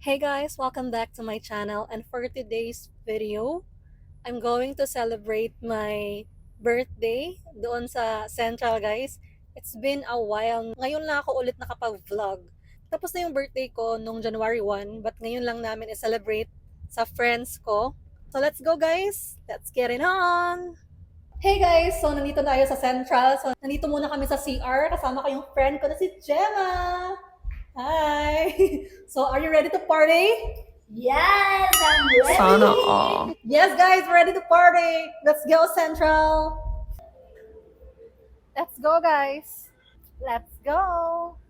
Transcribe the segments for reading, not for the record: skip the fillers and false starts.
Hey guys, welcome back to my channel, and for today's video, I'm going to celebrate my birthday doon sa Central guys. It's been a while. Ngayon lang ako ulit nakapag-vlog. Tapos na yung birthday ko nung January 1, but ngayon lang namin i-celebrate sa friends ko. So let's go guys! Let's get it on! Hey guys! So nandito tayo sa Central. So nandito muna kami sa CR. Kasama ko yung friend ko na si Gemma! Hi! So, are you ready to party? Yes, I'm ready. Sana all. Yes, guys, ready to party! Let's go, Central! Let's go, guys! Let's go!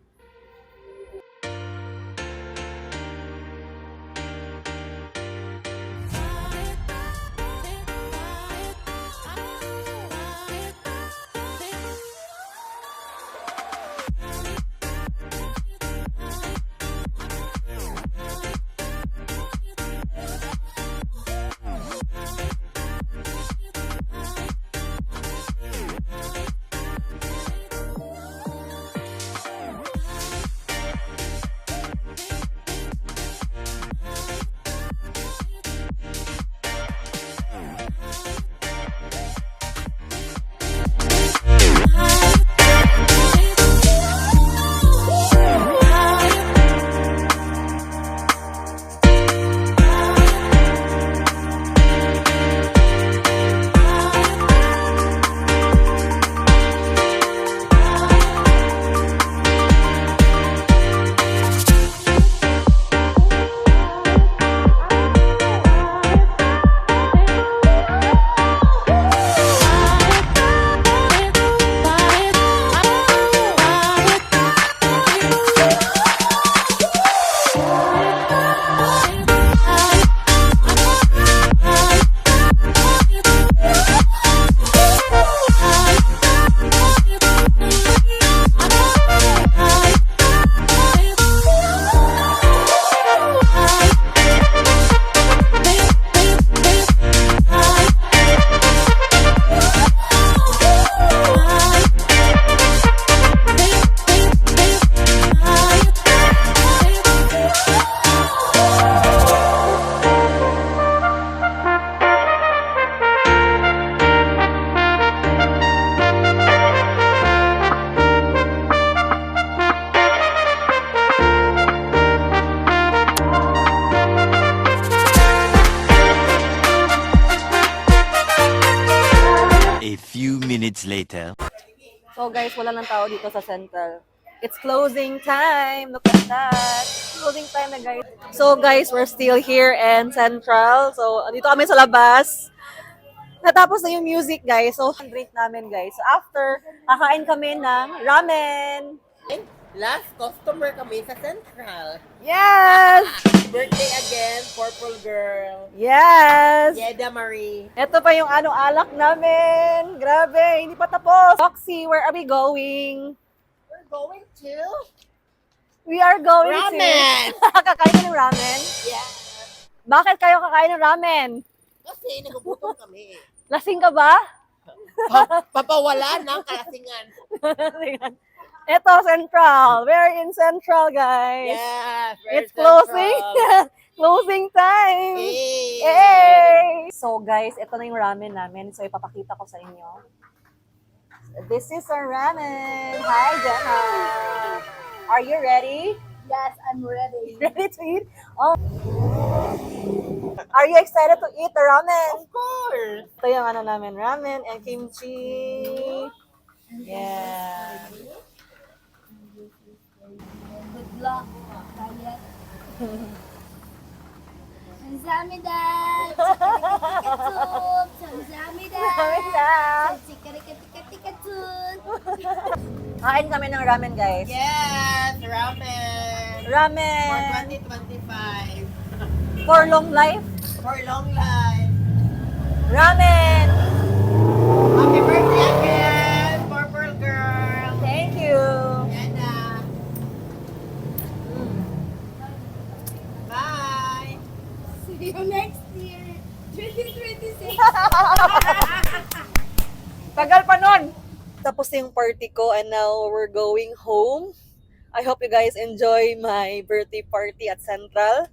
A few minutes later. So guys, wala nang tao dito sa Central. It's closing time! Look at that! Closing time na guys. So guys, we're still here in Central. So, dito kami sa labas. Natapos na yung music guys. So, drink namin guys. So, after, kakain kami ng ramen. Last customer kami sa Central. Yes! Birthday again, Purple Girl. Yes! Yeda Marie. Ito pa yung alak namin. Grabe, hindi pa tapos. Roxy, where are we going? We're going to We are going ramen. to... Kakain ka ng ramen? Yeah. Bakit kayo kakain ng ramen? Kasi nagugutom kami. Lasing ka ba? Papawala ng kalasingan. Ito, Central. We're in Central, guys. Yes. It's closing. Closing time. Hey. Yay! So, guys, ito na yung ramen namin. So, ipapakita ko sa inyo. This is our ramen. Hi, Jenna. Are you ready? Yes, I'm ready. Ready to eat? Oh. Are you excited to eat the ramen? Of course. Ito yung ano namin, ramen and kimchi. Yeah. Good luck, diet. 감사합니다. 감사합니다. Kamisa. 치카리카티카티카툰. Kain kami ng ramen, guys. Yes, ramen. Ramen. For 2025. For long life. For long life. Ramen. Happy birthday again, Purple Girl. Thank you. Yeda. Bye. See you next year. 2026. Tagal pa nun. Tapos na yung party ko and now we're going home. I hope you guys enjoy my birthday party at Central.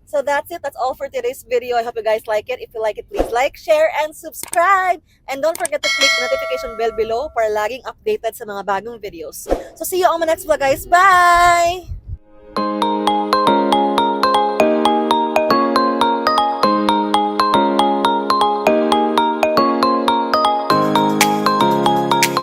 So that's it. That's all for today's video. I hope you guys like it. If you like it, please like, share, and subscribe. And don't forget to click the notification bell below para laging updated sa mga bagong videos. So see you on my next vlog, guys. Bye!